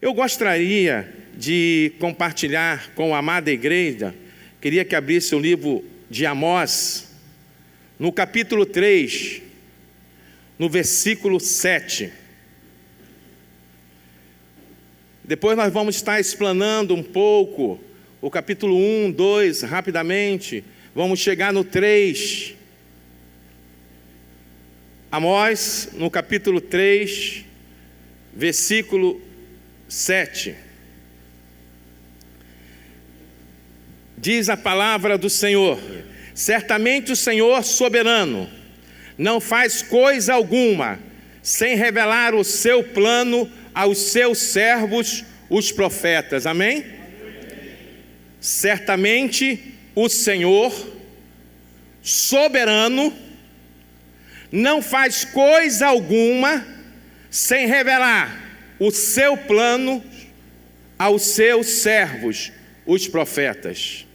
Eu gostaria de compartilhar com a amada igreja, queria que abrisse o livro de Amós, no capítulo 3, no versículo 7. Depois nós vamos estar explanando um pouco o capítulo 1, 2, rapidamente. Vamos chegar no 3. Amós, no capítulo 3, versículo 7. Diz a palavra do Senhor: certamente o Senhor soberano não faz coisa alguma sem revelar o seu plano aos seus servos, os profetas. Amém? Certamente o Senhor soberano não faz coisa alguma sem revelar o seu plano aos seus servos, os profetas.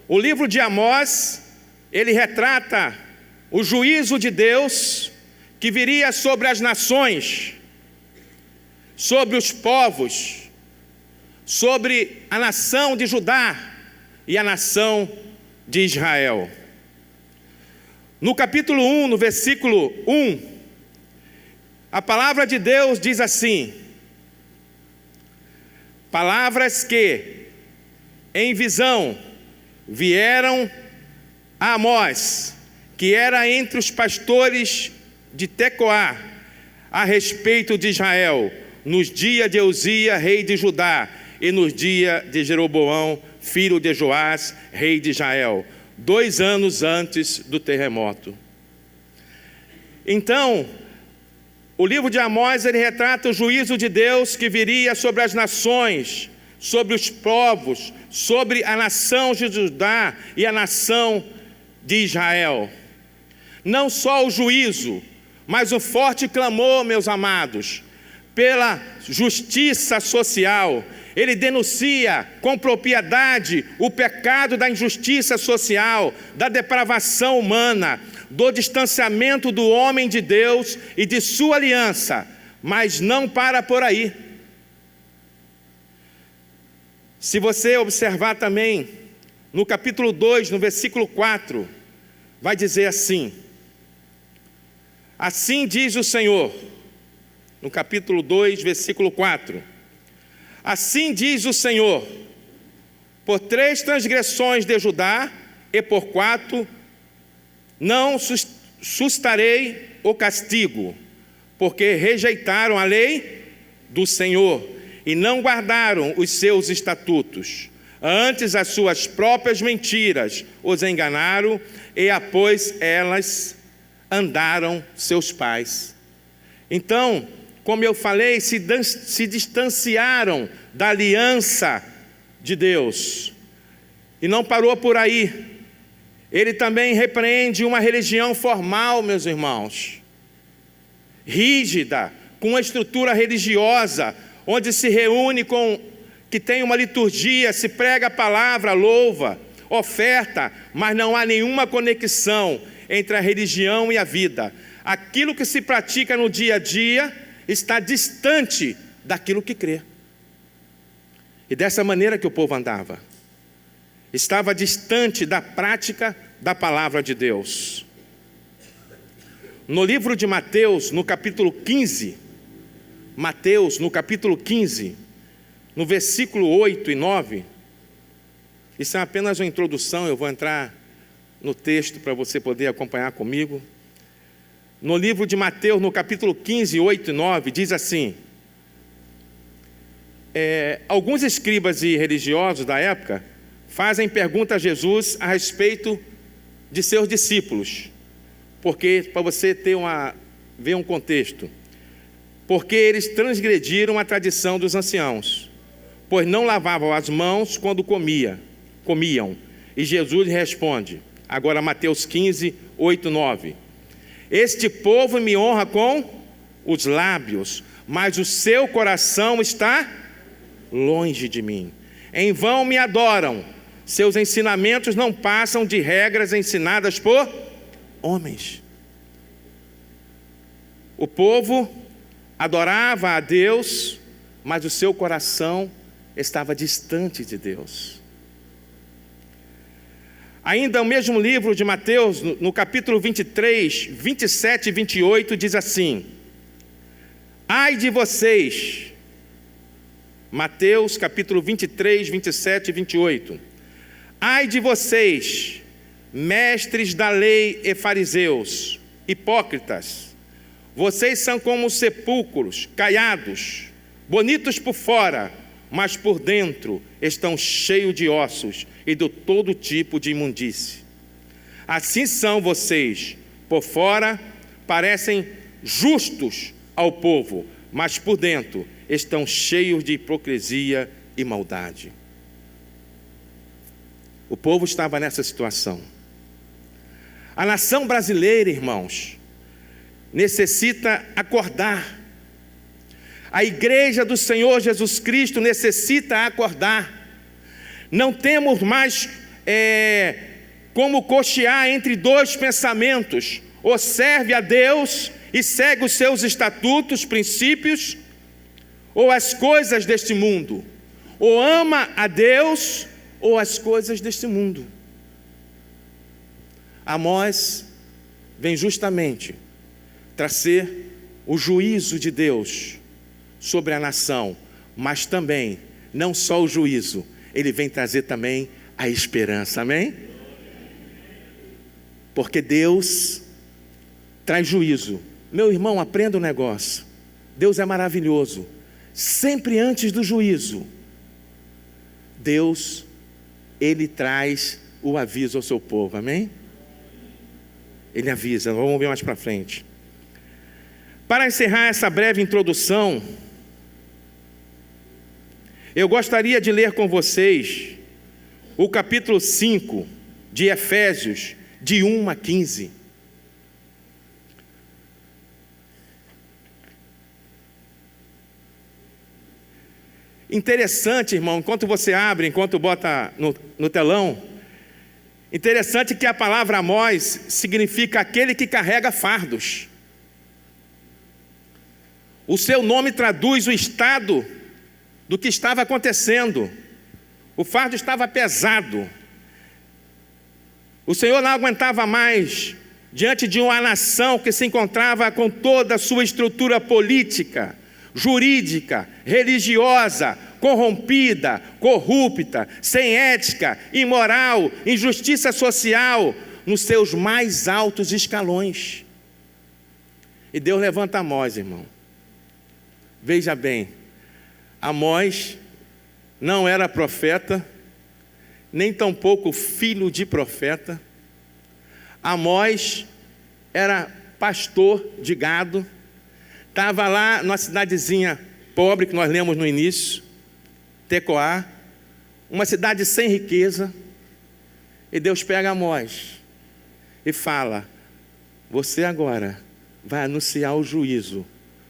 O livro de Amós, ele retrata o juízo de Deus que viria sobre as nações, sobre os povos, sobre a nação de Judá e a nação de Israel. No capítulo 1, no versículo 1, a palavra de Deus diz assim: palavras que em visão vieram a Amós, que era entre os pastores de Tecoá, a respeito de Israel, nos dias de Uzias, rei de Judá, e nos dias de Jeroboão, filho de Joás, rei de Israel, 2 anos antes do terremoto. Então, o livro de Amós, ele retrata o juízo de Deus que viria sobre as nações, sobre os povos, sobre a nação de Judá e a nação de Israel. Não só o juízo, mas o forte clamor, meus amados, pela justiça social. Ele denuncia com propriedade o pecado da injustiça social, da depravação humana, do distanciamento do homem de Deus e de sua aliança, mas não para por aí. Se você observar também, no capítulo 2, no versículo 4, vai dizer assim: assim diz o Senhor, no capítulo 2, versículo 4, assim diz o Senhor, por 3 transgressões de Judá e por 4 não sustarei o castigo, porque rejeitaram a lei do Senhor e não guardaram os seus estatutos. Antes as suas próprias mentiras os enganaram, e após elas andaram seus pais. Então, como eu falei, se distanciaram da aliança de Deus. E não parou por aí. Ele também repreende uma religião formal, meus irmãos, rígida, com uma estrutura religiosa, onde se reúne que tem uma liturgia, se prega a palavra, louva, oferta, mas não há nenhuma conexão entre a religião e a vida. Aquilo que se pratica no dia a dia está distante daquilo que crê. E dessa maneira que o povo andava. Estava distante da prática da palavra de Deus. No livro de Mateus, no capítulo 15, Mateus, no capítulo 15, no versículo 8 e 9, isso é apenas uma introdução, eu vou entrar no texto para você poder acompanhar comigo. No livro de Mateus, no capítulo 15, 8 e 9, diz assim: alguns escribas e religiosos da época fazem pergunta a Jesus a respeito de seus discípulos, porque, para você ver um contexto, porque eles transgrediram a tradição dos anciãos, pois não lavavam as mãos quando comiam. E Jesus responde, agora Mateus 15, 8, 9: este povo me honra com os lábios, mas o seu coração está longe de mim. Em vão me adoram, seus ensinamentos não passam de regras ensinadas por homens. O povo adorava a Deus mas o seu coração estava distante de Deus. Ainda o mesmo livro de Mateus, no capítulo 23, 27 e 28, diz assim: ai de vocês, Mateus capítulo 23, 27 e 28, ai de vocês, mestres da lei e fariseus, hipócritas, vocês são como sepulcros caiados, bonitos por fora, mas por dentro estão cheios de ossos e de todo tipo de imundície. Assim são vocês, por fora parecem justos ao povo, mas por dentro estão cheios de hipocrisia e maldade. O povo estava nessa situação. A nação brasileira, irmãos, necessita acordar. A igreja do Senhor Jesus Cristo necessita acordar. Não temos mais como cochear entre dois pensamentos: ou serve a Deus e segue os seus estatutos, princípios, ou as coisas deste mundo. Ou ama a Deus ou as coisas deste mundo. Amós vem justamente trazer o juízo de Deus sobre a nação, mas também, não só o juízo, ele vem trazer também a esperança, amém? Porque Deus traz juízo. Meu irmão, aprenda um negócio: Deus é maravilhoso. Sempre antes do juízo, Deus, Ele traz o aviso ao seu povo, amém? Ele avisa, vamos ver mais para frente. Para encerrar essa breve introdução, eu gostaria de ler com vocês o capítulo 5 de Efésios, de 1 a 15. Interessante, irmão, enquanto você abre, enquanto bota no telão, interessante que a palavra Amós significa aquele que carrega fardos. O seu nome traduz o estado do que estava acontecendo. O fardo estava pesado. O Senhor não aguentava mais diante de uma nação que se encontrava com toda a sua estrutura política, jurídica, religiosa, corrompida, corrupta, sem ética, imoral, injustiça social, nos seus mais altos escalões. E Deus levanta Amós, irmão. Veja bem, Amós não era profeta, nem tampouco filho de profeta. Amós era pastor de gado. Estava lá numa cidadezinha pobre que nós lemos no início, Tecoá, uma cidade sem riqueza. E Deus pega Amós e fala: você agora vai anunciar o juízo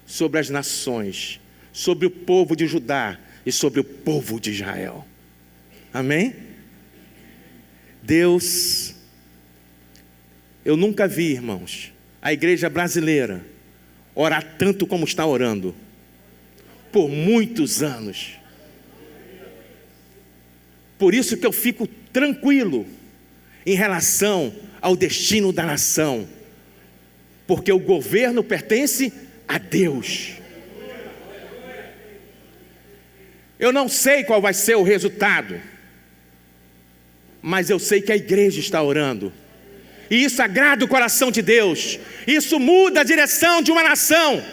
sobre as nações, sobre o povo de Judá e sobre o povo de Israel. Amém? Deus, eu nunca vi, irmãos, a igreja brasileira orar tanto como está orando, por muitos anos. Por isso que eu fico tranquilo em relação ao destino da nação, porque o governo pertence a Deus. Eu não sei qual vai ser o resultado, mas eu sei que a igreja está orando. E isso agrada o coração de Deus. Isso muda a direção de uma nação.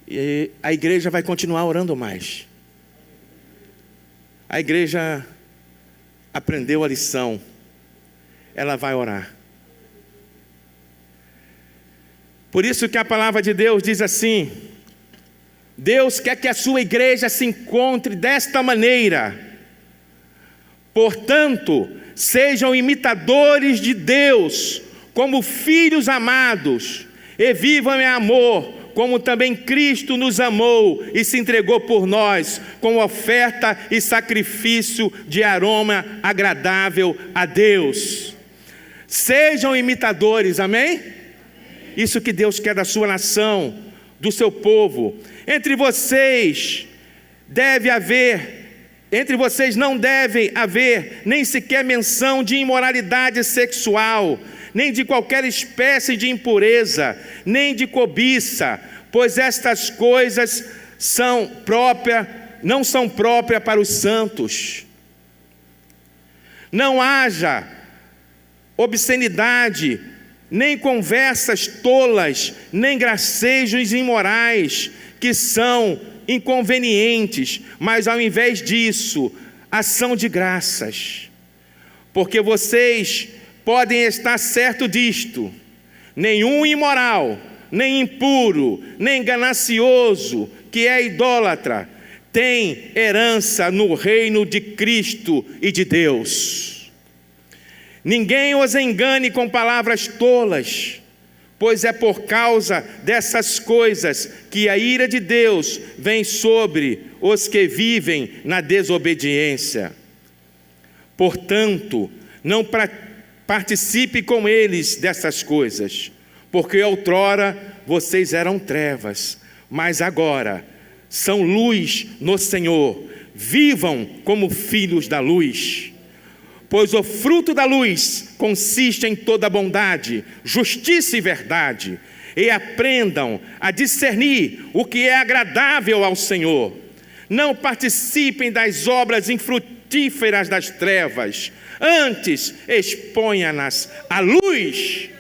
E a igreja vai continuar orando mais. A igreja aprendeu a lição. Ela vai orar. Por isso que a palavra de Deus diz assim: Deus quer que a sua igreja se encontre desta maneira. Portanto, sejam imitadores de Deus, como filhos amados, e vivam em amor, como também Cristo nos amou e se entregou por nós, com oferta e sacrifício de aroma agradável a Deus. Sejam imitadores, amém? Isso que Deus quer da sua nação, do seu povo. Entre vocês não deve haver nem sequer menção de imoralidade sexual, nem de qualquer espécie de impureza, nem de cobiça, pois estas coisas não são próprias para os santos. Não haja obscenidade, nem conversas tolas, nem gracejos imorais, que são inconvenientes, mas ao invés disso, ação de graças. Porque vocês podem estar certos disto: nenhum imoral, nem impuro, nem ganancioso, que é idólatra, tem herança no reino de Cristo e de Deus. Ninguém os engane com palavras tolas, pois é por causa dessas coisas que a ira de Deus vem sobre os que vivem na desobediência. Portanto, não participe com eles dessas coisas, porque outrora vocês eram trevas, mas agora são luz no Senhor. Vivam como filhos da luz. Pois o fruto da luz consiste em toda bondade, justiça e verdade. E aprendam a discernir o que é agradável ao Senhor. Não participem das obras infrutíferas das trevas. Antes, exponha-nas à luz.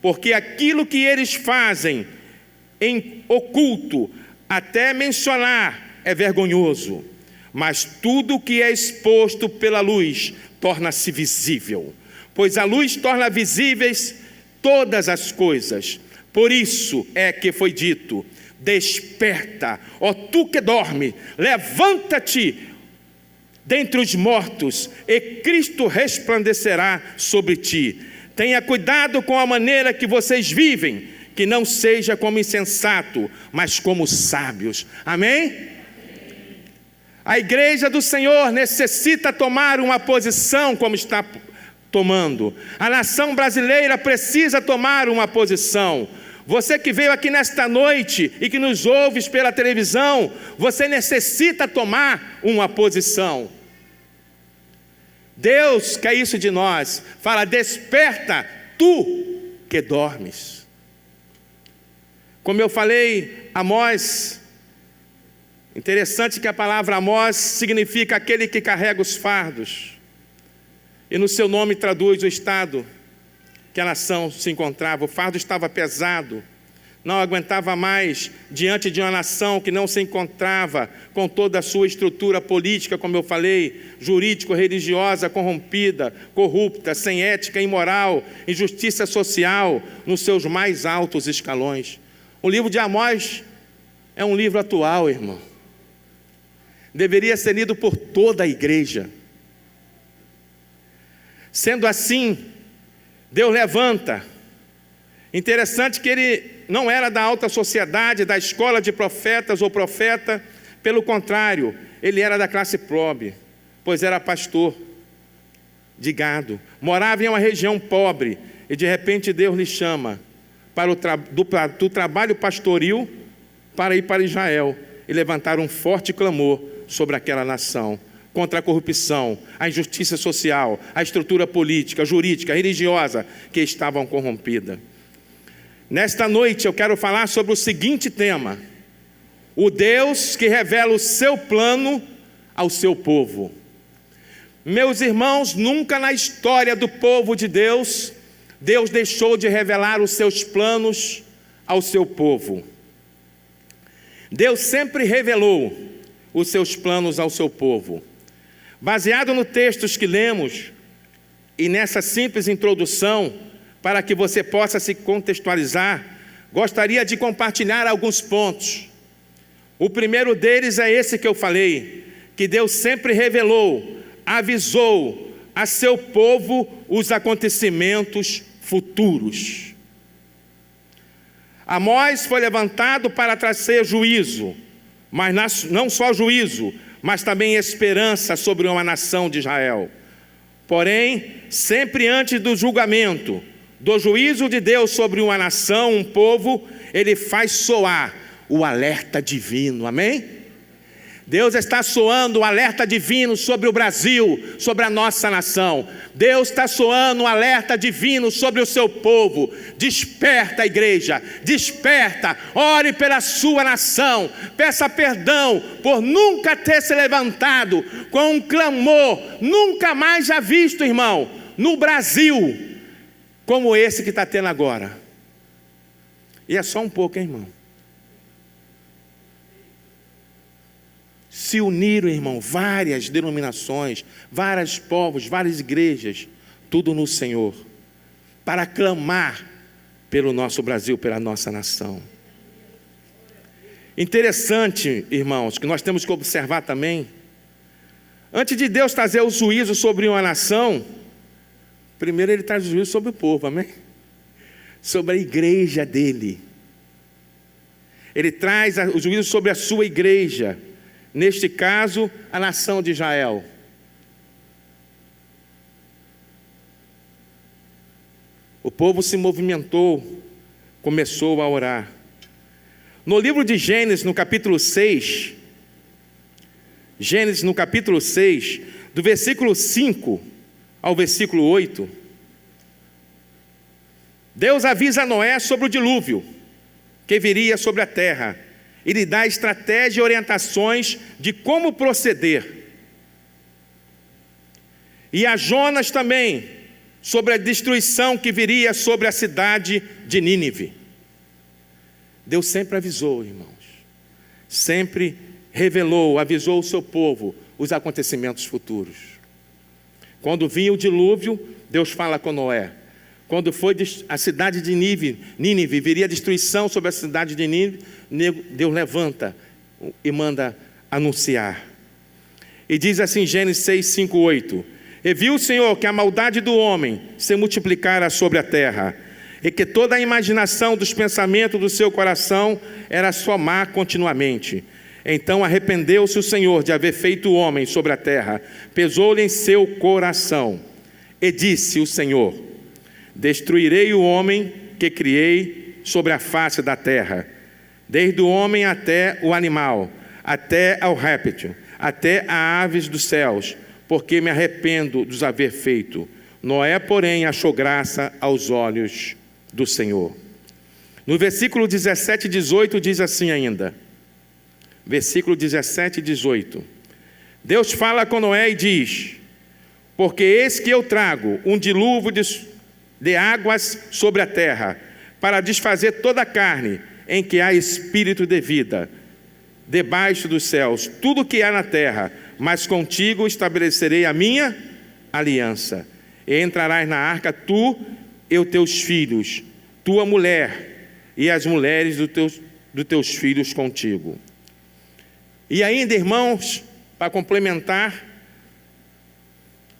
Porque aquilo que eles fazem em oculto, até mencionar, é vergonhoso. Mas tudo que é exposto pela luz torna-se visível, pois a luz torna visíveis todas as coisas. Por isso é que foi dito: desperta, ó tu que dorme, levanta-te dentre os mortos, e Cristo resplandecerá sobre ti. Tenha cuidado com a maneira que vocês vivem, que não seja como insensato, mas como sábios. Amém? A igreja do Senhor necessita tomar uma posição como está tomando. A nação brasileira precisa tomar uma posição. Você que veio aqui nesta noite e que nos ouve pela televisão, você necessita tomar uma posição. Deus quer isso de nós. Fala: desperta, tu que dormes. Como eu falei, Amós. Interessante que a palavra Amós significa aquele que carrega os fardos. E no seu nome traduz o estado que a nação se encontrava. O fardo estava pesado, não aguentava mais diante de uma nação que não se encontrava com toda a sua estrutura política, como eu falei, jurídico-religiosa, corrompida, corrupta, sem ética, imoral, injustiça social, nos seus mais altos escalões. O livro de Amós é um livro atual, irmão. Deveria ser lido por toda a igreja. Sendo assim, Deus levanta. Interessante que ele não era da alta sociedade, da escola de profetas ou profeta. Pelo contrário, ele era da classe pobre, pois era pastor de gado. Morava em uma região pobre e de repente Deus lhe chama do trabalho pastoril para ir para Israel e levantar um forte clamor sobre aquela nação, contra a corrupção, a injustiça social, a estrutura política, jurídica, religiosa que estavam corrompidas. Nesta noite eu quero falar sobre o seguinte tema: o Deus que revela o seu plano ao seu povo. Meus irmãos, nunca na história do povo de Deus, Deus deixou de revelar os seus planos ao seu povo. Deus sempre revelou os seus planos ao seu povo. Baseado nos textos que lemos e nessa simples introdução, para que você possa se contextualizar, gostaria de compartilhar alguns pontos. O primeiro deles é esse que eu falei, que Deus sempre revelou, avisou a seu povo os acontecimentos futuros. Amós foi levantado para trazer juízo, mas não só juízo, mas também esperança sobre uma nação de Israel. Porém, sempre antes do julgamento, do juízo de Deus sobre uma nação, um povo, Ele faz soar o alerta divino, amém? Deus está soando um alerta divino sobre o Brasil, sobre a nossa nação. Deus está soando um alerta divino sobre o seu povo. Desperta, igreja, desperta, ore pela sua nação, peça perdão por nunca ter se levantado com um clamor, nunca mais já visto, irmão, no Brasil, como esse que está tendo agora. E é só um pouco, hein, irmão? Se uniram, irmão, várias denominações, vários povos, várias igrejas, tudo no Senhor, para clamar pelo nosso Brasil, pela nossa nação. Interessante, irmãos, que nós temos que observar também, antes de Deus trazer o juízo sobre uma nação, primeiro Ele traz o juízo sobre o povo, amém? Sobre a igreja dele. Ele traz o juízo sobre a sua igreja. Neste caso, a nação de Israel. O povo se movimentou, começou a orar. No livro de Gênesis, no capítulo 6, Gênesis no capítulo 6, do versículo 5 ao versículo 8, Deus avisa Noé sobre o dilúvio que viria sobre a terra. Ele dá estratégia e orientações de como proceder. E a Jonas também, sobre a destruição que viria sobre a cidade de Nínive. Deus sempre avisou, irmãos. Sempre revelou, avisou o seu povo os acontecimentos futuros. Quando vinha o dilúvio, Deus fala com Noé. Quando foi a cidade de Nínive, viria a destruição sobre a cidade de Nínive, Deus levanta e manda anunciar. E diz assim, Gênesis 6, 5, 8: E viu o Senhor que a maldade do homem se multiplicara sobre a terra, e que toda a imaginação dos pensamentos do seu coração era só má continuamente. Então arrependeu-se o Senhor de haver feito o homem sobre a terra, pesou-lhe em seu coração, e disse o Senhor: Destruirei o homem que criei sobre a face da terra, desde o homem até o animal, até ao réptil, até a aves dos céus, porque me arrependo dos haver feito. Noé, porém, achou graça aos olhos do Senhor. No versículo 17 e 18 diz assim ainda, versículo 17 e 18, Deus fala com Noé e diz: Porque eis que eu trago um dilúvio de águas sobre a terra, para desfazer toda a carne em que há espírito de vida, debaixo dos céus, tudo que há na terra, mas contigo estabelecerei a minha aliança. E entrarás na arca tu e os teus filhos, tua mulher e as mulheres dos teus filhos contigo. E ainda, irmãos, para complementar,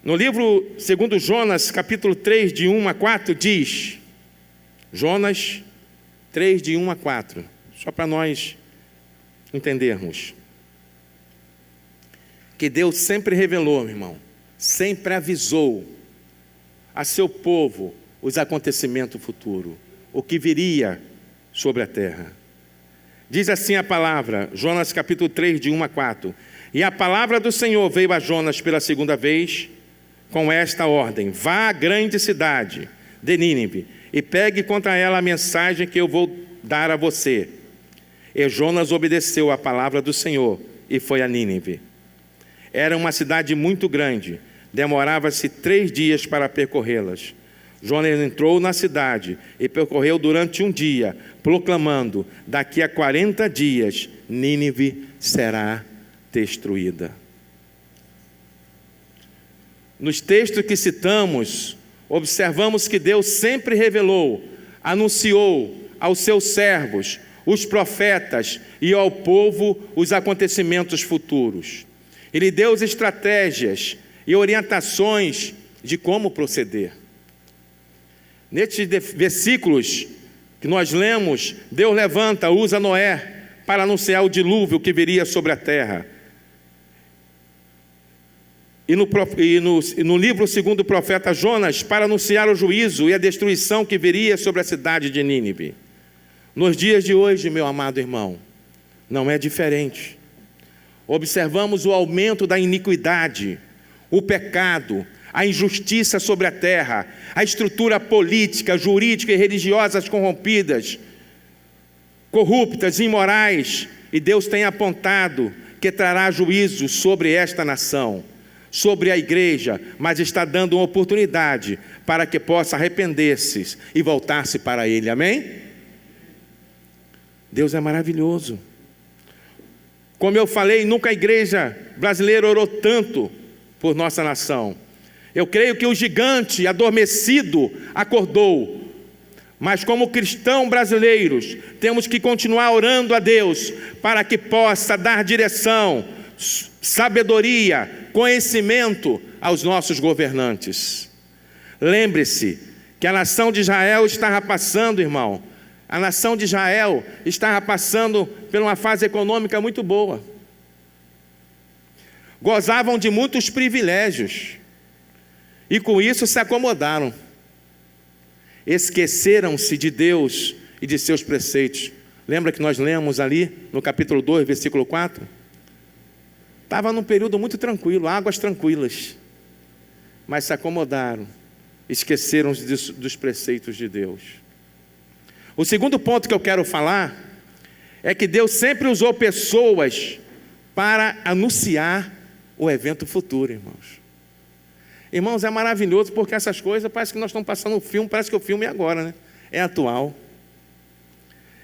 no livro 2 Jonas, capítulo 3, de 1 a 4, diz, Jonas 3, de 1 a 4, só para nós entendermos, que Deus sempre revelou, meu irmão, sempre avisou a seu povo os acontecimentos futuros, o que viria sobre a terra. Diz assim a palavra, Jonas capítulo 3, de 1 a 4, E a palavra do Senhor veio a Jonas pela segunda vez, com esta ordem: Vá à grande cidade de Nínive e pegue contra ela a mensagem que eu vou dar a você. E Jonas obedeceu à palavra do Senhor e foi a Nínive. Era uma cidade muito grande, demorava-se 3 dias para percorrê-las. Jonas entrou na cidade e percorreu durante um dia, proclamando: Daqui a 40 dias Nínive será destruída. Nos textos que citamos, observamos que Deus sempre revelou, anunciou aos seus servos, os profetas e ao povo os acontecimentos futuros. Ele deu estratégias e orientações de como proceder. Nestes versículos que nós lemos, Deus levanta, usa Noé para anunciar o dilúvio que viria sobre a terra. e no livro segundo o profeta Jonas, para anunciar o juízo e a destruição que viria sobre a cidade de Nínive. Nos dias de hoje, meu amado irmão, não é diferente. Observamos o aumento da iniquidade, o pecado, a injustiça sobre a terra, a estrutura política, jurídica e religiosas corrompidas, corruptas, imorais, e Deus tem apontado que trará juízo sobre esta nação, sobre a igreja, mas está dando uma oportunidade para que possa arrepender-se e voltar-se para Ele, amém? Deus é maravilhoso. Como eu falei, nunca a igreja brasileira orou tanto por nossa nação. Eu creio que o gigante adormecido acordou, mas como cristãos brasileiros, temos que continuar orando a Deus para que possa dar direção, sabedoria, conhecimento aos nossos governantes. Lembre-se que a nação de Israel estava passando, irmão, a nação de Israel estava passando por uma fase econômica muito boa. Gozavam de muitos privilégios e com isso se acomodaram. Esqueceram-se de Deus e de seus preceitos. Lembra que nós lemos ali no capítulo 2, versículo 4? Estava num período muito tranquilo, águas tranquilas, mas se acomodaram, esqueceram-se dos preceitos de Deus. O segundo ponto que eu quero falar é que Deus sempre usou pessoas para anunciar o evento futuro, irmãos. Irmãos, é maravilhoso porque essas coisas, parece que nós estamos passando um filme, parece que o filme é agora, né? É atual.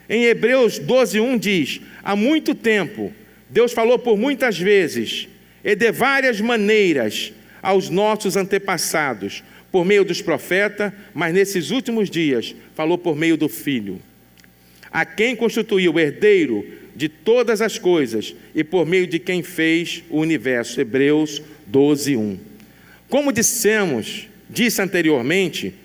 Em Hebreus 12:1 diz: há muito tempo, Deus falou por muitas vezes e de várias maneiras aos nossos antepassados, por meio dos profetas, mas nesses últimos dias falou por meio do Filho, a quem constituiu o herdeiro de todas as coisas e por meio de quem fez o universo. Hebreus 12:1. Como disse anteriormente,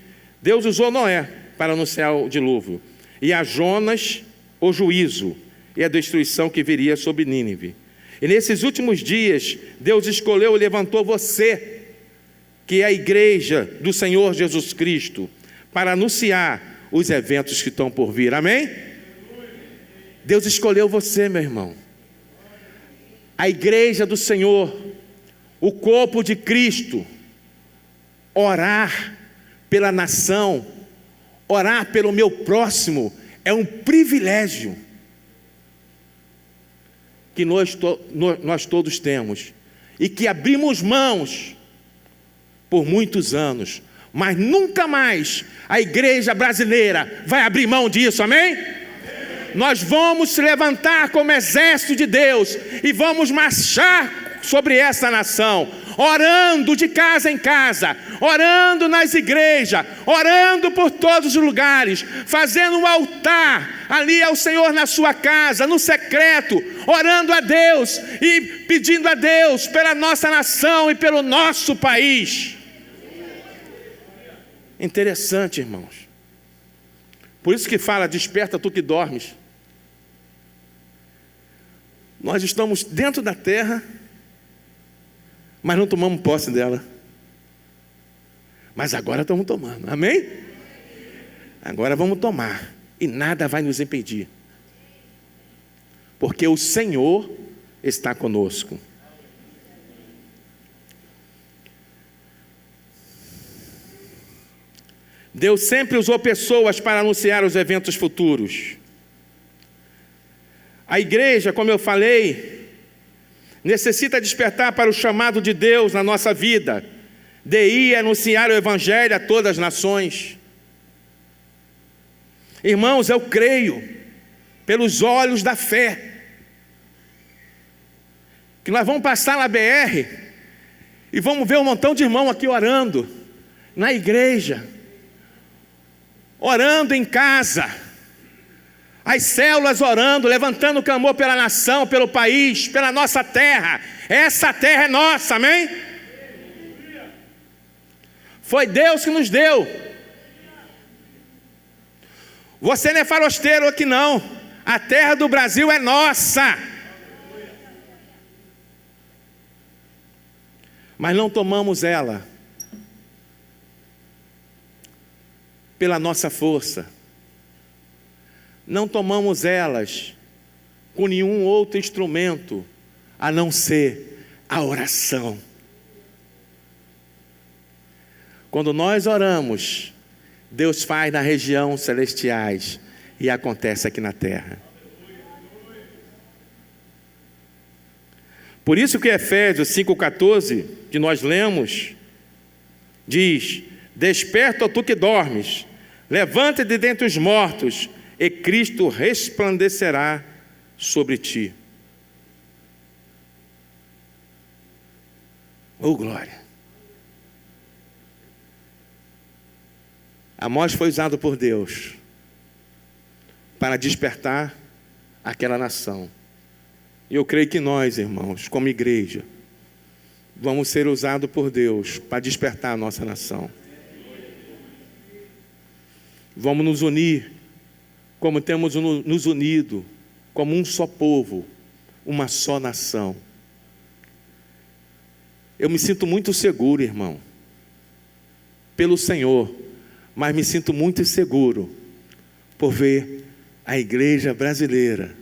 Deus usou Noé para anunciar o dilúvio, e a Jonas o juízo e a destruição que viria sobre Nínive. E nesses últimos dias, Deus escolheu e levantou você, que é a igreja do Senhor Jesus Cristo, para anunciar os eventos que estão por vir, amém? Deus escolheu você, meu irmão. A igreja do Senhor, o corpo de Cristo, orar pela nação, orar pelo meu próximo, é um privilégio que nós todos temos, e que abrimos mãos por muitos anos, mas nunca mais a igreja brasileira vai abrir mão disso, amém? Nós vamos se levantar como exército de Deus e vamos marchar sobre essa nação, orando de casa em casa, orando nas igrejas, orando por todos os lugares, fazendo um altar ali ao Senhor na sua casa, no secreto, orando a Deus e pedindo a Deus pela nossa nação e pelo nosso país. Interessante, irmãos. Por isso que fala, desperta tu que dormes. Nós estamos dentro da terra, mas não tomamos posse dela. Mas agora estamos tomando, amém? Agora vamos tomar, e nada vai nos impedir, porque o Senhor está conosco. Deus sempre usou pessoas para anunciar os eventos futuros. A igreja, como eu falei, necessita despertar para o chamado de Deus na nossa vida, de ir anunciar o Evangelho a todas as nações. Irmãos, eu creio, pelos olhos da fé, que nós vamos passar na BR e vamos ver um montão de irmãos aqui orando, na igreja, orando em casa, as células orando, levantando clamor pela nação, pelo país, pela nossa terra. Essa terra é nossa, amém? Foi Deus que nos deu. Você não é farosteiro aqui não, a terra do Brasil é nossa. mas não tomamos ela pela nossa força, não tomamos elas com nenhum outro instrumento a não ser a oração. Quando nós oramos, Deus faz na região celestiais e acontece aqui na terra. Por isso que Efésios 5,14, que nós lemos, diz: desperta, ó tu que dormes, levanta-te de dentre os mortos, e Cristo resplandecerá sobre ti. Oh, glória! Amós foi usado por Deus para despertar aquela nação. E eu creio que nós, irmãos, como igreja, vamos ser usados por Deus para despertar a nossa nação. Vamos nos unir, como temos nos unido, como um só povo, uma só nação. Eu me sinto muito seguro, irmão, pelo Senhor, mas me sinto muito inseguro por ver a igreja brasileira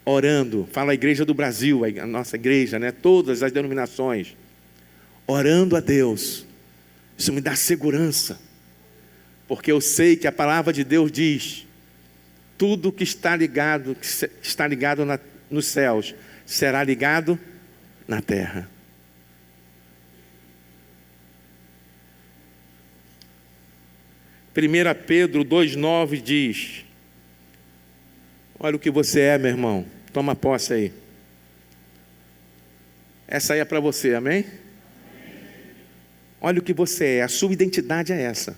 orando, fala a igreja do Brasil, a nossa igreja, né? Todas as denominações, orando a Deus. Isso me dá segurança, porque eu sei que a palavra de Deus diz: tudo que está ligado nos céus, será ligado na terra. Primeira Pedro 2,9 diz: olha o que você é, meu irmão. Toma posse aí. Essa aí é para você, amém? Olha o que você é. A sua identidade é essa.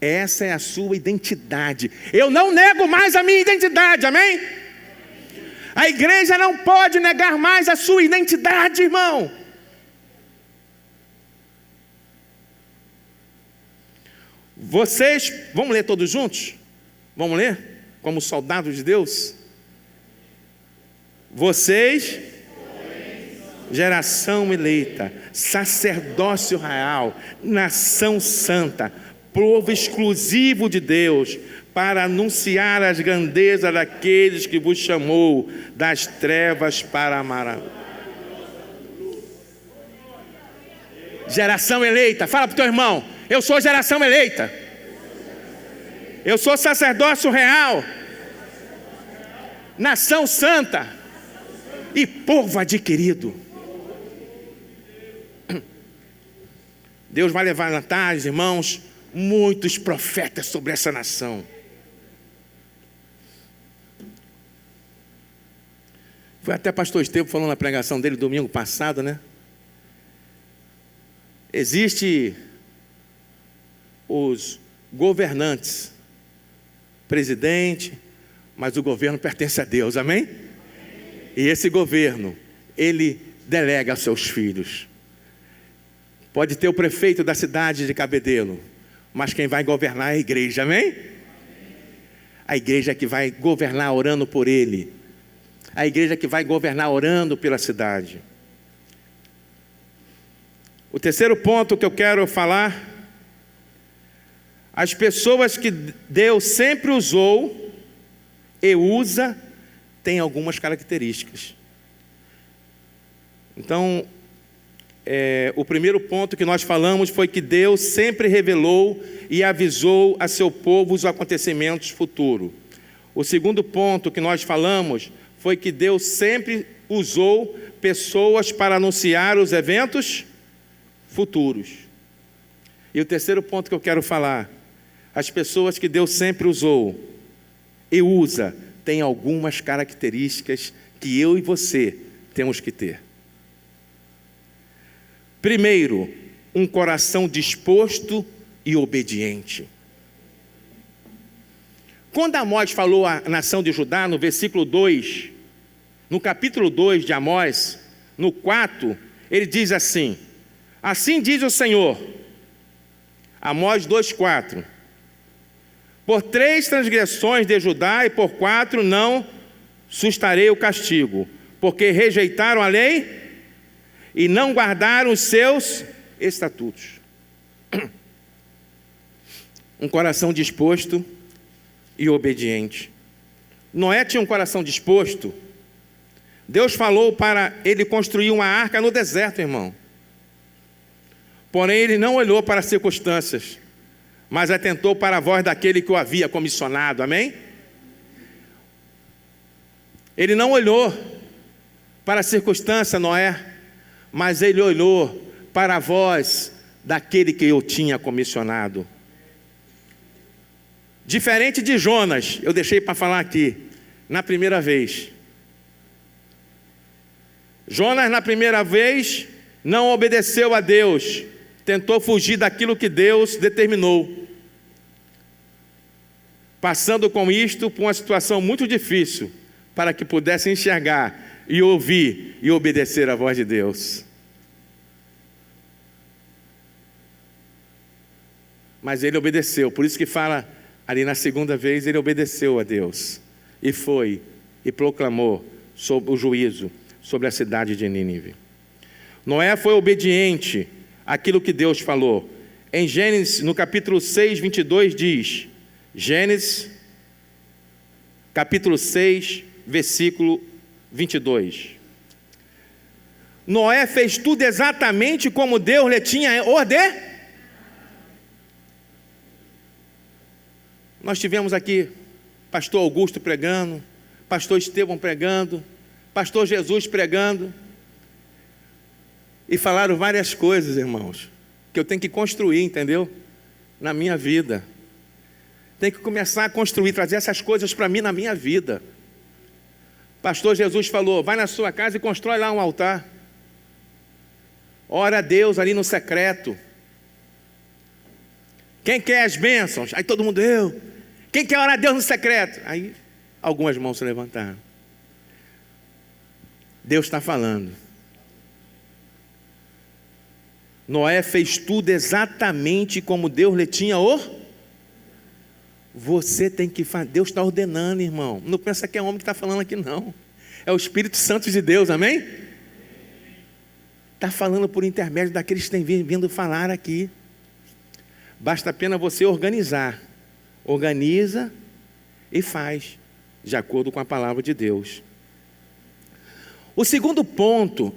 Essa é a sua identidade. Eu não nego mais a minha identidade, amém? A igreja não pode negar mais a sua identidade, irmão. Vocês, vamos ler todos juntos? Vamos ler? Como soldados de Deus? Vocês, geração eleita, sacerdócio real, nação santa, povo exclusivo de Deus, para anunciar as grandezas daqueles que vos chamou das trevas para a maravilha. Geração eleita, fala para o teu irmão: eu sou geração eleita. Eu sou sacerdócio real, nação santa e povo adquirido. Deus vai levantar, irmãos, muitos profetas sobre essa nação. Foi até pastor Estevão falando na pregação dele domingo passado, né? Existe os governantes, presidente, mas o governo pertence a Deus, amém? E esse governo, ele delega aos seus filhos. Pode ter o prefeito da cidade de Cabedelo, mas quem vai governar é a igreja, amém? A igreja que vai governar orando por ele. A igreja que vai governar orando pela cidade. O terceiro ponto que eu quero falar: as pessoas que Deus sempre usou e usa têm algumas características. Então, o primeiro ponto que nós falamos foi que Deus sempre revelou e avisou a seu povo os acontecimentos futuros. O segundo ponto que nós falamos foi que Deus sempre usou pessoas para anunciar os eventos futuros. E o terceiro ponto que eu quero falar: as pessoas que Deus sempre usou e usa têm algumas características que eu e você temos que ter. Primeiro, um coração disposto e obediente. Quando Amós falou à nação de Judá, no versículo 2, no capítulo 2 de Amós, no 4, ele diz assim: assim diz o Senhor, Amós 2,4: por 3 transgressões de Judá e por 4 não sustarei o castigo, porque rejeitaram a lei e não guardaram os seus estatutos. Um coração disposto e obediente. Noé tinha um coração disposto. Deus falou para ele construir uma arca no deserto, irmão. Porém, ele não olhou para as circunstâncias, mas atentou para a voz daquele que o havia comissionado, amém? Ele não olhou para a circunstância, Noé, mas ele olhou para a voz daquele que o tinha comissionado. Diferente de Jonas, eu deixei para falar aqui, na primeira vez. Jonas, na primeira vez, não obedeceu a Deus, tentou fugir daquilo que Deus determinou, passando com isto por uma situação muito difícil, para que pudesse enxergar e ouvir e obedecer a voz de Deus. Mas ele obedeceu, por isso que fala ali na segunda vez, ele obedeceu a Deus, e foi, e proclamou sobre o juízo sobre a cidade de Nínive. Noé foi obediente àquilo que Deus falou. Em Gênesis, no capítulo 6, 22, diz, Gênesis, capítulo 6, versículo 22. Noé fez tudo exatamente como Deus lhe tinha ordenado. Nós tivemos aqui pastor Augusto pregando, pastor Estevão pregando, pastor Jesus pregando, e falaram várias coisas, irmãos, que eu tenho que construir, entendeu? Na minha vida. Tem que começar a construir, trazer essas coisas para mim na minha vida. Pastor Jesus falou, vai na sua casa e constrói lá um altar. Ora a Deus ali no secreto. Quem quer as bênçãos? Aí todo mundo, eu. Quem quer orar a Deus no secreto? Aí algumas mãos se levantaram. Deus está falando. Noé fez tudo exatamente como Deus lhe tinha ordenado. Você tem que fazer. Deus está ordenando, irmão. Não pensa que é homem que está falando aqui, não. É o Espírito Santo de Deus, amém? Está falando por intermédio daqueles que têm vindo falar aqui. Basta apenas você organizar. Organiza e faz, de acordo com a palavra de Deus. O segundo ponto,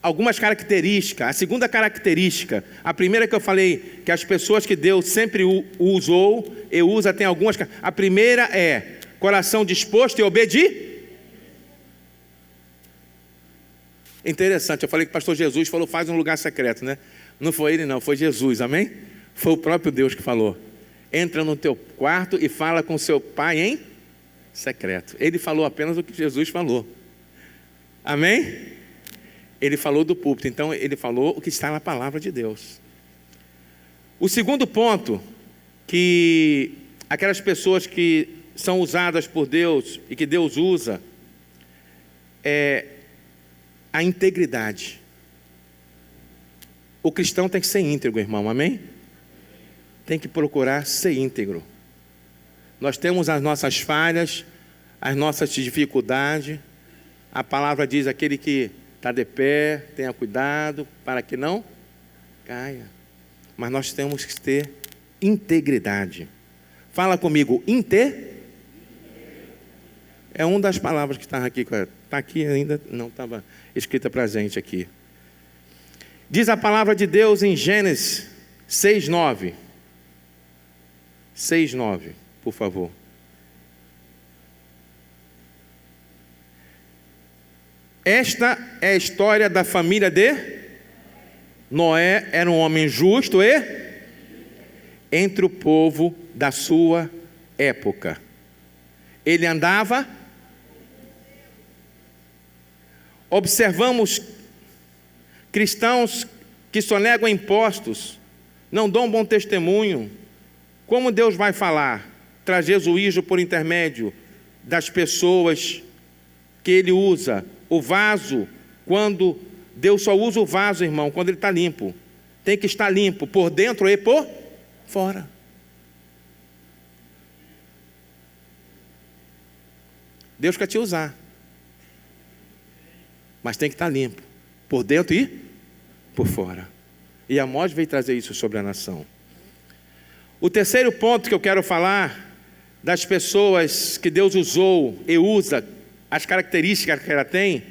algumas características. A segunda característica, a primeira que eu falei, que as pessoas que Deus sempre usou e usa, tem algumas. A primeira é coração disposto e obediente. Interessante, eu falei que o pastor Jesus falou, faz um lugar secreto, né? Não foi ele não, foi Jesus, amém? Foi o próprio Deus que falou. Entra no teu quarto e fala com seu pai em secreto. Ele falou apenas o que Jesus falou. Amém? Ele falou do púlpito, então ele falou o que está na palavra de Deus. O segundo ponto, que aquelas pessoas que são usadas por Deus e que Deus usa, é a integridade. O cristão tem que ser íntegro, irmão, amém? Tem que procurar ser íntegro. Nós temos as nossas falhas, as nossas dificuldades. A palavra diz, aquele que está de pé, tenha cuidado para que não caia. Mas nós temos que ter integridade. Fala comigo, é uma das palavras que está aqui. Está aqui ainda, não estava escrita para a gente aqui. Diz a palavra de Deus em Gênesis 6:9. 6:9, por favor. Esta é a história da família de Noé. Era um homem justo e entre o povo da sua época. Ele andava. Observamos cristãos que sonegam impostos, não dão bom testemunho. Como Deus vai falar? Trazer juízo por intermédio das pessoas que Ele usa. O vaso, quando Deus só usa o vaso, irmão, quando ele está limpo. Tem que estar limpo por dentro e por fora. Deus quer te usar. mas tem que estar limpo, por dentro e por fora. E Amós veio trazer isso sobre a nação. O terceiro ponto que eu quero falar, das pessoas que Deus usou e usa, as características que ela tem,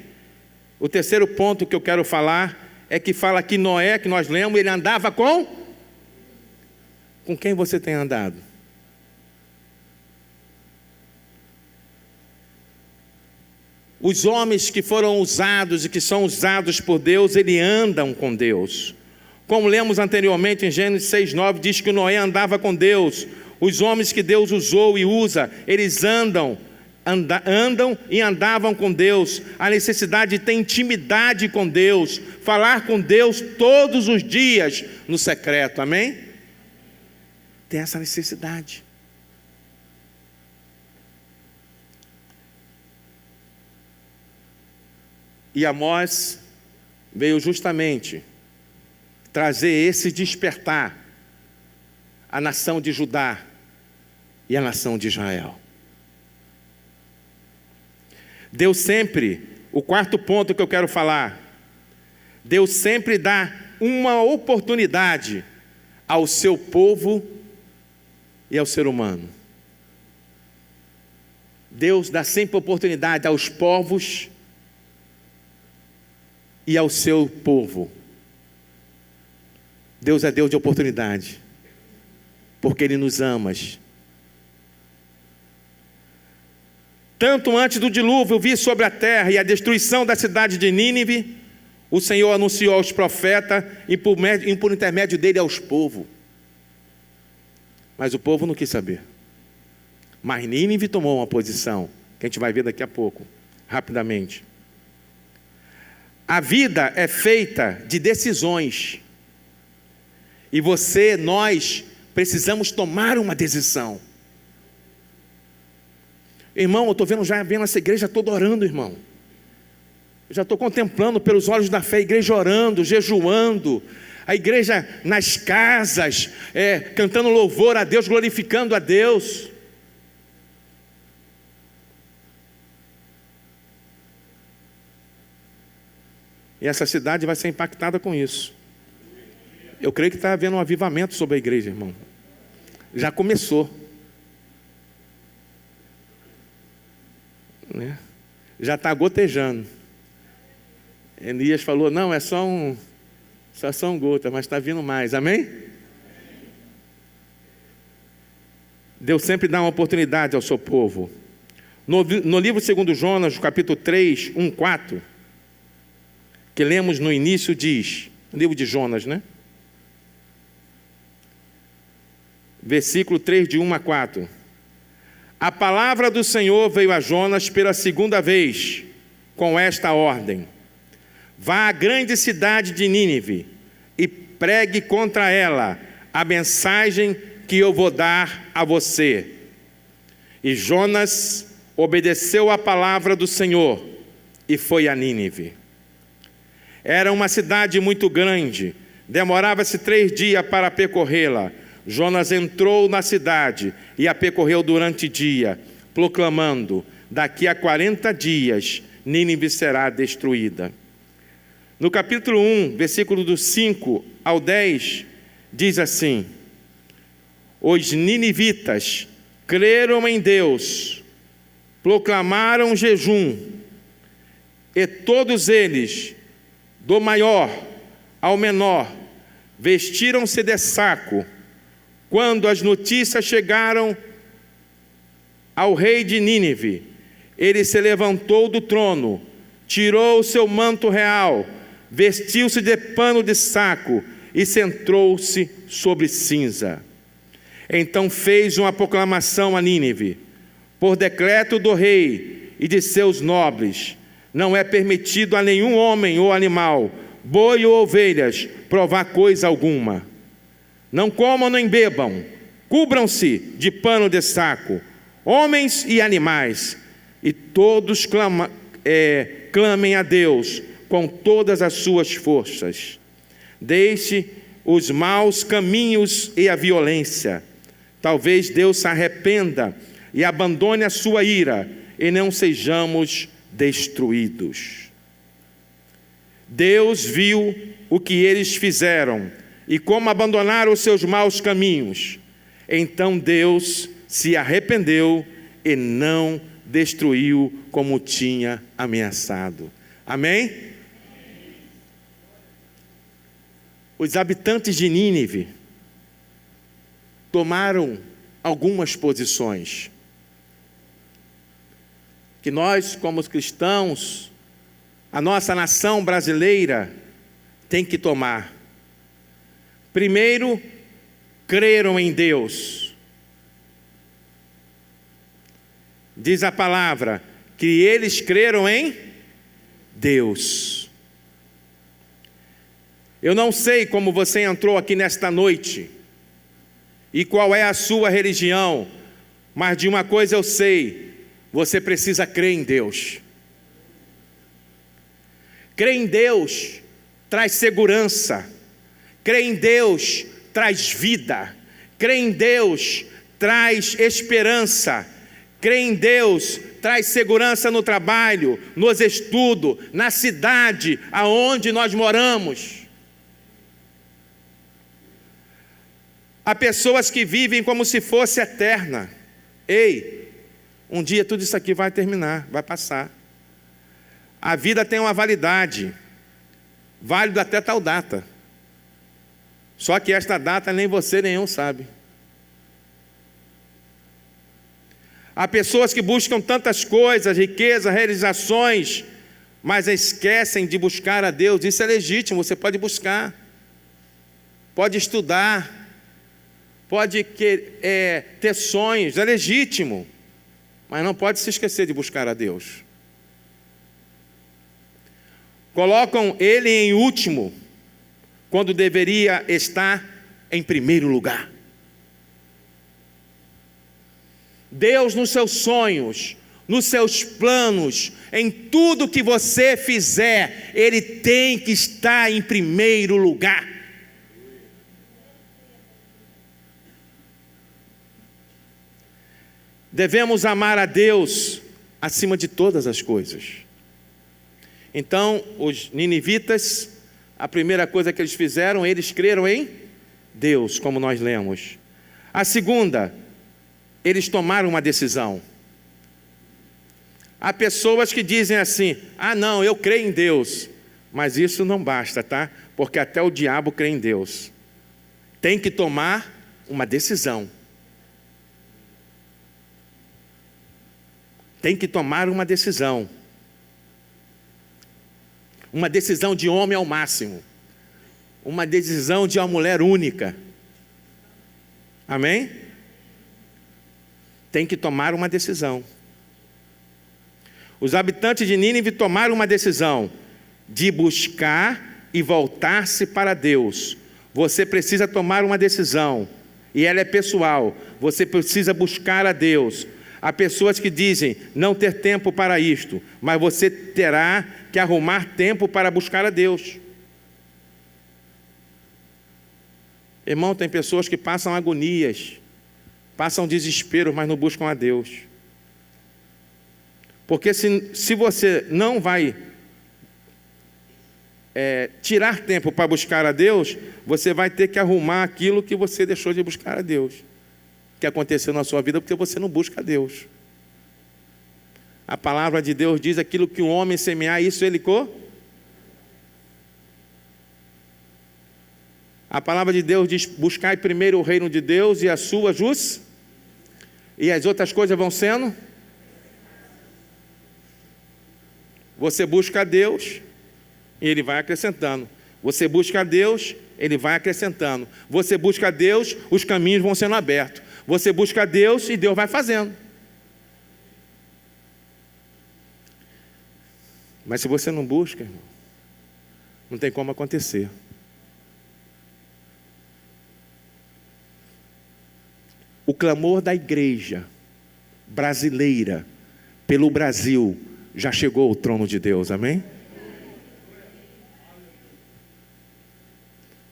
o terceiro ponto que eu quero falar é que fala que Noé, que nós lemos, ele andava com quem você tem andado? Os homens que foram usados e que são usados por Deus, eles andam com Deus. Como lemos anteriormente em Gênesis 6:9, diz que Noé andava com Deus. Os homens que Deus usou e usa, eles andam e andavam com Deus. A necessidade de ter intimidade com Deus, falar com Deus todos os dias no secreto, amém? Tem essa necessidade. E Amós veio justamente trazer esse despertar à nação de Judá e à nação de Israel. Deus sempre, o quarto ponto que eu quero falar, Deus sempre dá uma oportunidade ao seu povo e ao ser humano. Deus dá sempre oportunidade aos povos e ao seu povo. Deus é Deus de oportunidade, porque Ele nos ama. Tanto antes do dilúvio vir sobre a terra e a destruição da cidade de Nínive, o Senhor anunciou aos profetas e por intermédio dele aos povos. Mas o povo não quis saber. Mas Nínive tomou uma posição, que a gente vai ver daqui a pouco, rapidamente. A vida é feita de decisões. E nós precisamos tomar uma decisão. Irmão, eu estou vendo essa igreja toda orando, irmão. Eu já estou contemplando pelos olhos da fé a igreja orando, jejuando. A igreja nas casas, cantando louvor a Deus, glorificando a Deus. E essa cidade vai ser impactada com isso. Eu creio que está havendo um avivamento sobre a igreja, irmão. Já começou. Né? Já está gotejando. Elias falou, não, só são gotas, mas está vindo mais, amém? Deus sempre dá uma oportunidade ao seu povo. No livro 2 Jonas, capítulo 3, 1-4, que lemos no início, diz, no livro de Jonas, né? Versículo 3, de 1-4. A palavra do Senhor veio a Jonas pela segunda vez, com esta ordem: vá à grande cidade de Nínive e pregue contra ela a mensagem que eu vou dar a você. E Jonas obedeceu à palavra do Senhor e foi a Nínive. Era uma cidade muito grande, demorava-se 3 dias para percorrê-la. Jonas entrou na cidade e a percorreu durante o dia, proclamando: daqui a 40 dias Nínive será destruída. No capítulo 1, versículo do 5 ao 10, diz assim: os ninivitas creram em Deus, proclamaram jejum, e todos eles, do maior ao menor, vestiram-se de saco. Quando as notícias chegaram ao rei de Nínive, ele se levantou do trono, tirou o seu manto real, vestiu-se de pano de saco e sentou-se sobre cinza. Então fez uma proclamação a Nínive: por decreto do rei e de seus nobres, não é permitido a nenhum homem ou animal, boi ou ovelhas, provar coisa alguma. Não comam nem bebam, cubram-se de pano de saco, homens e animais, e todos clamem a Deus com todas as suas forças. Deixe os maus caminhos e a violência. Talvez Deus se arrependa e abandone a sua ira, e não sejamos destruídos. Deus viu o que eles fizeram e como abandonaram os seus maus caminhos. Então Deus se arrependeu e não destruiu como tinha ameaçado. Amém? Os habitantes de Nínive tomaram algumas posições que nós, como cristãos, a nossa nação brasileira tem que tomar. Primeiro, creram em Deus. Diz a palavra que eles creram em Deus. Eu não sei como você entrou aqui nesta noite e qual é a sua religião, mas de uma coisa eu sei: você precisa crer em Deus. Crer em Deus traz segurança, crer em Deus traz vida, crer em Deus traz esperança, crer em Deus traz segurança no trabalho, nos estudos, na cidade aonde nós moramos. Há pessoas que vivem como se fosse eterna. Ei, um dia tudo isso aqui vai terminar, vai passar. A vida tem uma validade, válido até tal data. Só que esta data nem você nem eu sabe. Há pessoas que buscam tantas coisas, riquezas, realizações, mas esquecem de buscar a Deus. Isso é legítimo, você pode buscar, pode estudar, pode ter sonhos, é legítimo, mas não pode se esquecer de buscar a Deus. Colocam Ele em último, quando deveria estar em primeiro lugar. Deus nos seus sonhos, nos seus planos, em tudo que você fizer, Ele tem que estar em primeiro lugar. Devemos amar a Deus acima de todas as coisas. Então, os ninivitas, a primeira coisa que eles fizeram, eles creram em Deus, como nós lemos. A segunda, eles tomaram uma decisão. Há pessoas que dizem assim: ah não, eu creio em Deus. Mas isso não basta, tá? Porque até o diabo crê em Deus. Tem que tomar uma decisão. Tem que tomar uma decisão. Uma decisão de homem ao máximo. Uma decisão de uma mulher única. Amém? Tem que tomar uma decisão. Os habitantes de Nínive tomaram uma decisão de buscar e voltar-se para Deus. Você precisa tomar uma decisão, e ela é pessoal. Você precisa buscar a Deus. Há pessoas que dizem não ter tempo para isto, mas você terá que arrumar tempo para buscar a Deus. Irmão, tem pessoas que passam agonias, passam desespero, mas não buscam a Deus. Porque se você não vai tirar tempo para buscar a Deus, você vai ter que arrumar aquilo que você deixou de buscar a Deus, que aconteceu na sua vida porque você não busca a Deus. A palavra de Deus diz: aquilo que o homem semear, isso ele A palavra de Deus diz: buscai primeiro o reino de Deus e a sua justiça, e as outras coisas vão sendo. Você busca a Deus e Ele vai acrescentando. Você busca a Deus, Ele vai acrescentando. Você busca a Deus, os caminhos vão sendo abertos. Você busca a Deus e Deus vai fazendo. Mas se você não busca, irmão, não tem como acontecer. O clamor da igreja brasileira pelo Brasil já chegou ao trono de Deus, amém?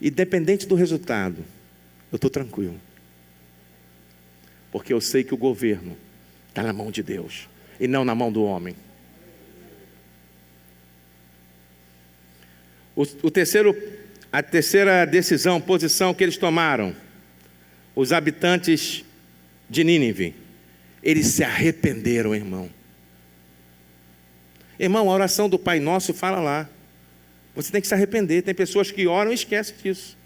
Independente do resultado, eu estou tranquilo. Porque eu sei que o governo está na mão de Deus e não na mão do homem. A terceira decisão, posição que eles tomaram, os habitantes de Nínive, eles se arrependeram, irmão. Irmão, a oração do Pai Nosso fala lá. Você tem que se arrepender. Tem pessoas que oram e esquecem disso.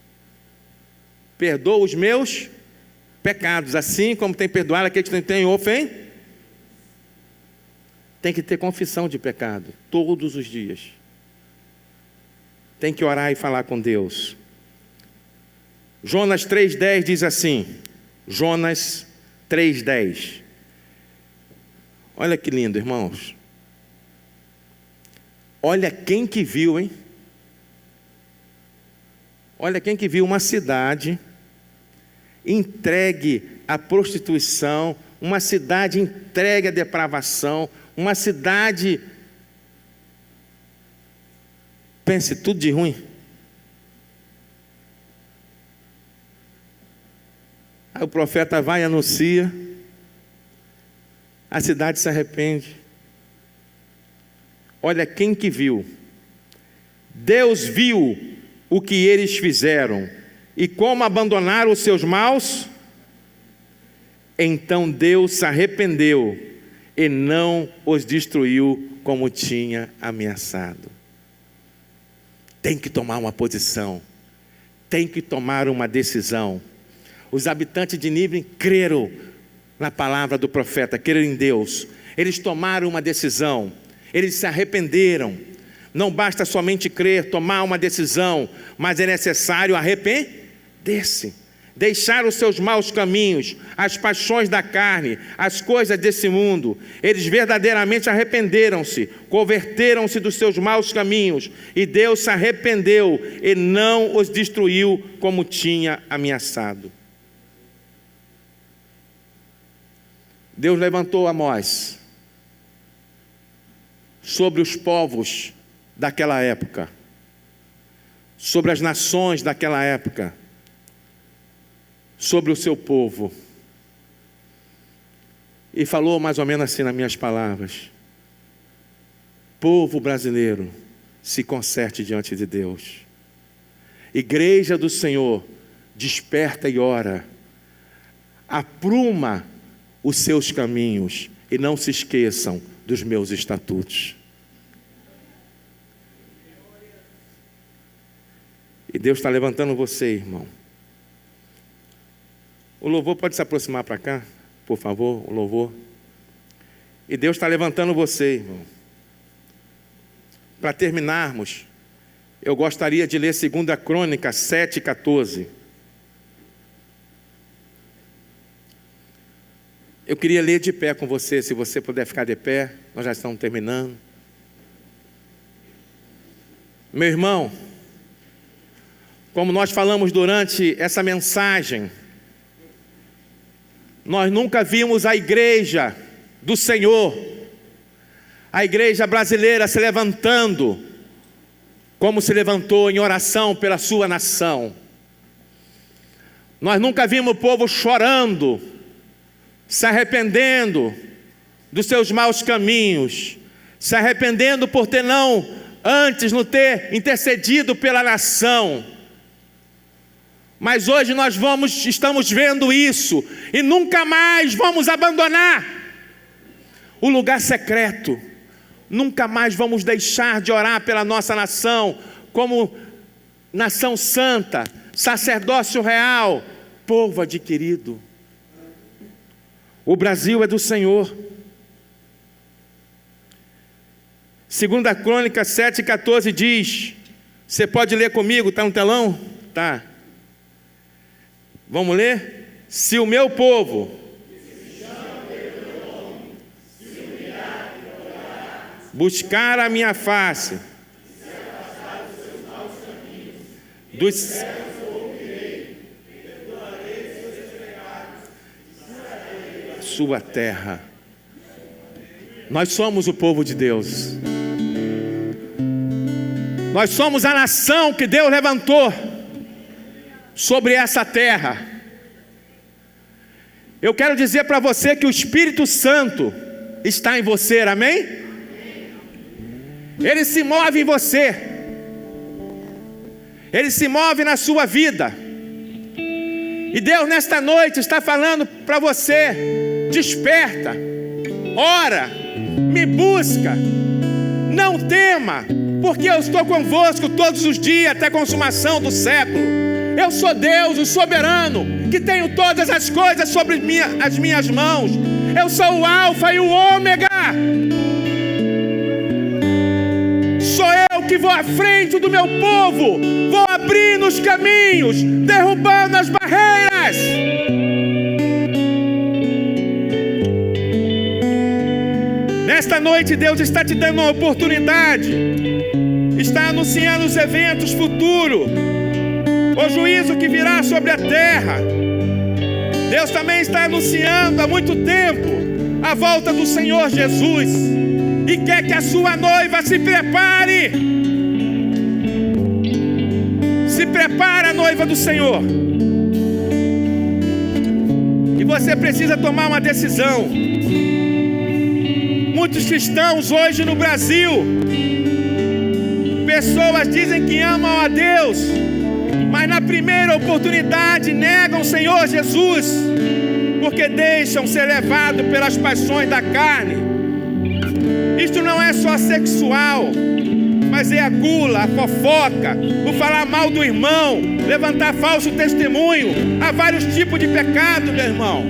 Perdoa os meus pecados, assim como tem perdoado aqueles que têm ofendido. Tem que ter confissão de pecado todos os dias. Tem que orar e falar com Deus. Jonas 3,10 diz assim. Jonas 3,10. Olha que lindo, irmãos. Olha quem que viu, hein? Olha quem que viu uma cidade entregue à prostituição, uma cidade entregue à depravação, uma cidade, pense, tudo de ruim. Aí o profeta vai e anuncia, a cidade se arrepende. Olha quem que viu. Deus viu o que eles fizeram e como abandonaram os seus maus. Então Deus se arrependeu e não os destruiu como tinha ameaçado. Tem que tomar uma posição, tem que tomar uma decisão. Os habitantes de Nínive creram na palavra do profeta, creram em Deus. Eles tomaram uma decisão, eles se arrependeram. Não basta somente crer, tomar uma decisão, mas é necessário arrepender-se. Deixar os seus maus caminhos, as paixões da carne, as coisas desse mundo. Eles verdadeiramente arrependeram-se, converteram-se dos seus maus caminhos, e Deus se arrependeu e não os destruiu como tinha ameaçado. Deus levantou Amós sobre os povos daquela época, sobre as nações daquela época, sobre o seu povo, e falou mais ou menos assim nas minhas palavras: povo brasileiro, se conserte diante de Deus. Igreja do Senhor, desperta e ora, apruma os seus caminhos e não se esqueçam dos meus estatutos. E Deus está levantando você, irmão. O louvor pode se aproximar para cá, por favor, o louvor. E Deus está levantando você, irmão. Para terminarmos, eu gostaria de ler 2 Crônicas 7,14. Eu queria ler de pé com você, se você puder ficar de pé, nós já estamos terminando. Meu irmão, como nós falamos durante essa mensagem, nós nunca vimos a igreja do Senhor, a igreja brasileira se levantando, como se levantou em oração pela sua nação. Nós nunca vimos o povo chorando, se arrependendo dos seus maus caminhos, se arrependendo por ter antes não ter intercedido pela nação. Mas hoje nós estamos vendo isso, e nunca mais vamos abandonar o lugar secreto. Nunca mais vamos deixar de orar pela nossa nação, como nação santa, sacerdócio real, povo adquirido. O Brasil é do Senhor. 2 Crônicas 7,14 diz, você pode ler comigo, está no telão? Tá. Vamos ler? Se o meu povo buscar a minha face, dos sua terra. Nós somos o povo de Deus. Nós somos a nação que Deus levantou sobre essa terra. Eu quero dizer para você que o Espírito Santo está em você, amém? Ele se move em você. Ele se move na sua vida. E Deus nesta noite está falando para você: desperta, ora, me busca, não tema, porque eu estou convosco todos os dias até a consumação do século. Eu sou Deus, o soberano, que tenho todas as coisas sobre as minhas mãos. Eu sou o Alfa e o Ômega. Sou eu que vou à frente do meu povo, vou abrindo os caminhos, derrubando as barreiras. Nesta noite Deus está te dando uma oportunidade, está anunciando os eventos futuros, o juízo que virá sobre a terra. Deus também está anunciando há muito tempo a volta do Senhor Jesus e quer que a sua noiva se prepare. Se prepara, a noiva do Senhor. E você precisa tomar uma decisão. Muitos cristãos hoje no Brasil, pessoas dizem que amam a Deus, mas na primeira oportunidade negam o Senhor Jesus, porque deixam ser levados pelas paixões da carne. Isto não é só sexual, mas é a gula, a fofoca, o falar mal do irmão, levantar falso testemunho. Há vários tipos de pecado, meu irmão.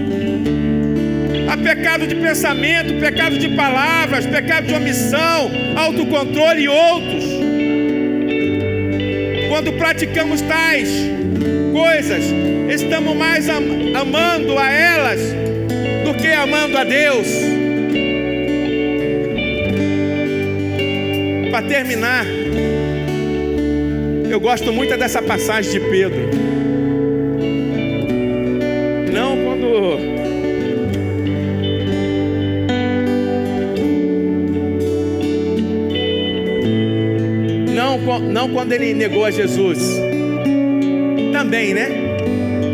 Há pecado de pensamento, pecado de palavras, pecado de omissão, autocontrole e outros. Quando praticamos tais coisas, estamos mais amando a elas do que amando a Deus. Para terminar, eu gosto muito dessa passagem de Pedro. Não quando ele negou a Jesus, também, né?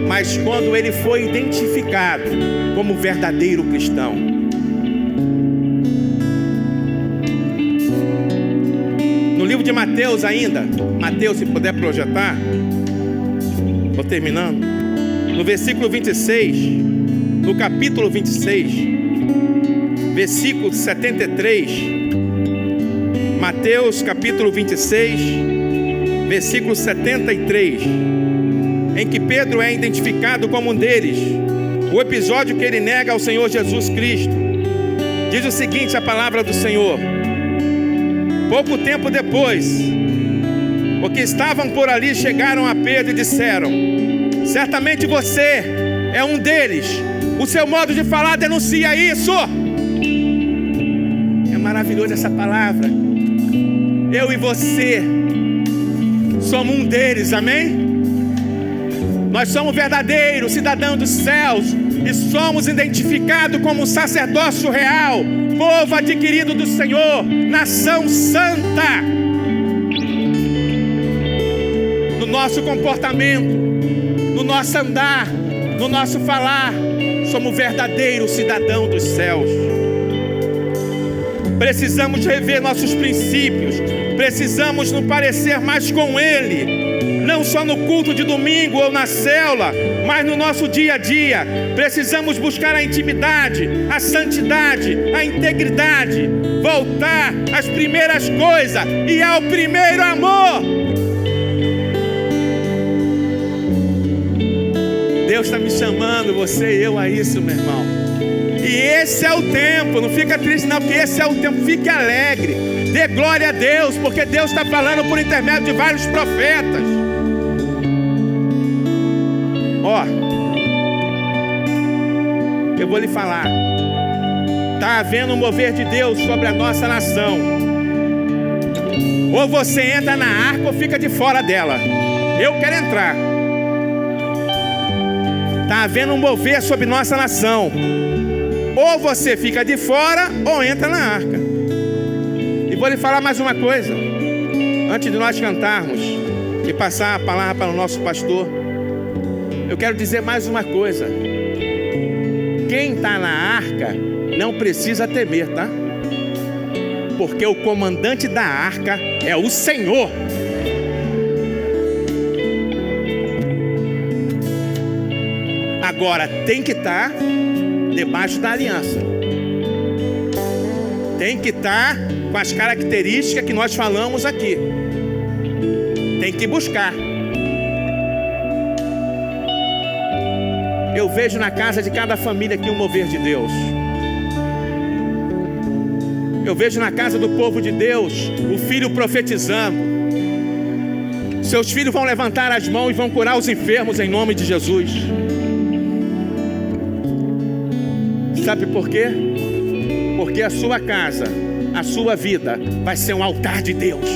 Mas quando ele foi identificado como verdadeiro cristão. No livro de Mateus ainda, Mateus, se puder projetar, estou terminando, no versículo 26, no capítulo 26, versículo 73, Mateus capítulo 26, versículo 73, em que Pedro é identificado como um deles, o episódio que ele nega ao Senhor Jesus Cristo. Diz o seguinte, a palavra do Senhor: pouco tempo depois, os que estavam por ali chegaram a Pedro e disseram: certamente você é um deles, o seu modo de falar denuncia isso. É maravilhosa essa palavra. Eu e você somos um deles, amém? Nós somos verdadeiros cidadãos dos céus e somos identificados como um sacerdócio real, povo adquirido do Senhor, nação santa. No nosso comportamento, no nosso andar, no nosso falar, somos verdadeiros cidadãos dos céus. Precisamos rever nossos princípios, precisamos nos parecer mais com Ele, não só no culto de domingo ou na célula, mas no nosso dia a dia. Precisamos buscar a intimidade, a santidade, a integridade, voltar às primeiras coisas e ao primeiro amor. Deus está me chamando, você e eu, a isso, meu irmão. E esse é o tempo, não fica triste não, porque esse é o tempo, fique alegre, dê glória a Deus, porque Deus está falando por intermédio de vários profetas. Ó, eu vou lhe falar, está havendo um mover de Deus sobre a nossa nação. Ou você entra na arca ou fica de fora dela. Eu quero entrar. Está havendo um mover sobre nossa nação. Ou você fica de fora ou entra na arca. E vou lhe falar mais uma coisa, antes de nós cantarmos e passar a palavra para o nosso pastor. Eu quero dizer mais uma coisa. Quem está na arca não precisa temer, tá? Porque o comandante da arca é o Senhor. Agora, tem que estar debaixo da aliança. Tem que estar com as características que nós falamos aqui. Tem que buscar. Eu vejo na casa de cada família aqui um mover de Deus. Eu vejo na casa do povo de Deus o filho profetizando. Seus filhos vão levantar as mãos e vão curar os enfermos em nome de Jesus. Sabe por quê? Porque a sua casa, a sua vida vai ser um altar de Deus.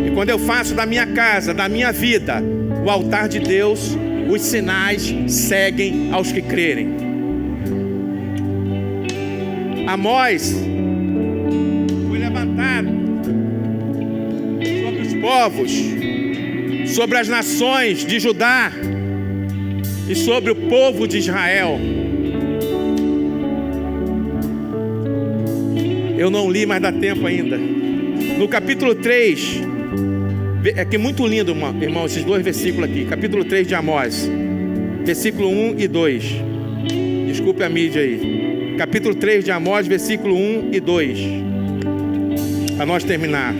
E quando eu faço da minha casa, da minha vida, o altar de Deus, os sinais seguem aos que crerem. Amós foi levantado sobre os povos, sobre as nações de Judá e sobre o povo de Israel. Eu não li, mas dá tempo ainda. No capítulo 3, é que é muito lindo, irmão, esses dois versículos aqui. Capítulo 3 de Amós, versículo 1 e 2. Desculpe a mídia aí. Capítulo 3 de Amós, versículo 1 e 2. Para nós terminar.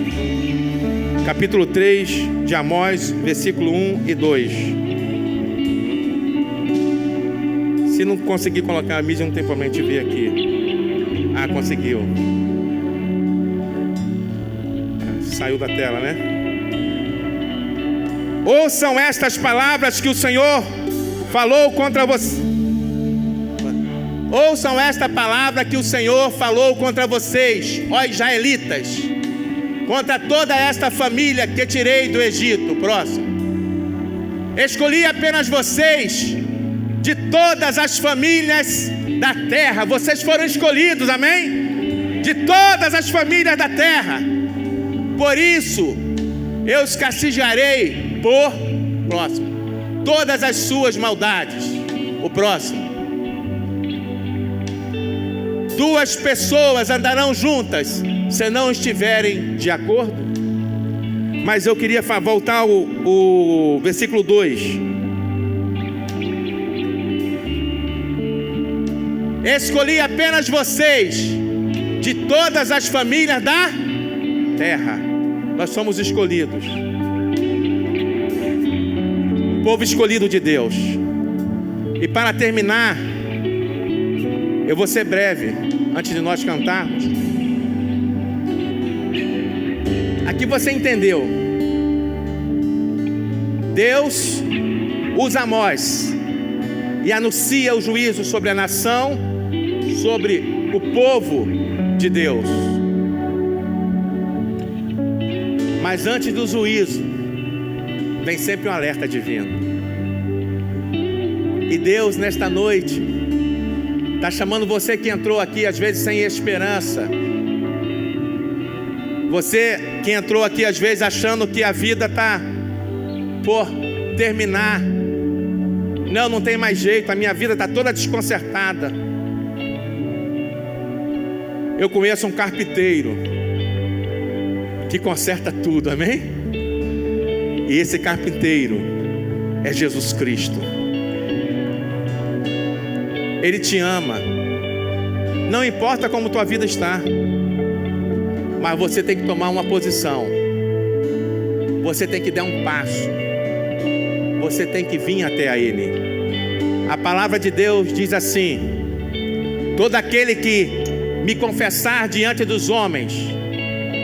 Capítulo 3 de Amós, versículo 1 e 2. Se não conseguir colocar a mídia, não tem problema, a gente ver aqui. Ah, conseguiu. Saiu da tela, né? Ouçam estas palavras que o Senhor falou contra você. Ouçam esta palavra que o Senhor falou contra vocês, ó israelitas, contra toda esta família que tirei do Egito. Próximo. Escolhi apenas vocês de todas as famílias da terra. Vocês foram escolhidos, amém? De todas as famílias da terra. Por isso, eu os castigarei por, próximo, todas as suas maldades. O próximo. Duas pessoas andarão juntas se não estiverem de acordo. Mas eu queria voltar ao versículo 2. Escolhi apenas vocês de todas as famílias da terra. Nós somos escolhidos. O povo escolhido de Deus. E para terminar, eu vou ser breve, antes de nós cantarmos. Aqui você entendeu. Deus usa Amós e anuncia o juízo sobre a nação, sobre o povo de Deus. Mas antes do juízo, vem sempre um alerta divino. E Deus, nesta noite, está chamando você que entrou aqui, às vezes sem esperança. Você que entrou aqui, às vezes achando que a vida está por terminar. Não tem mais jeito, a minha vida está toda desconcertada. Eu conheço um carpinteiro que conserta tudo, amém? E esse carpinteiro é Jesus Cristo. Ele te ama. Não importa como tua vida está, mas você tem que tomar uma posição. Você tem que dar um passo. Você tem que vir até a Ele. A palavra de Deus diz assim: todo aquele que me confessar diante dos homens,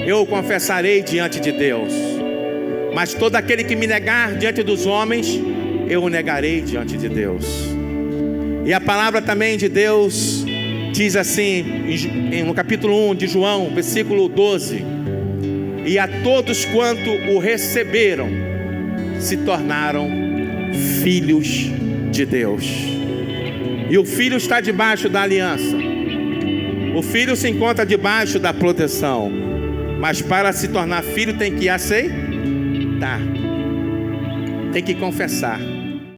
eu o confessarei diante de Deus. Mas todo aquele que me negar diante dos homens, eu o negarei diante de Deus. E a palavra também de Deus diz assim, no capítulo 1 de João, versículo 12: e a todos quanto o receberam, se tornaram filhos de Deus. E o filho está debaixo da aliança. O filho se encontra debaixo da proteção. Mas para se tornar filho tem que aceitar, tem que confessar.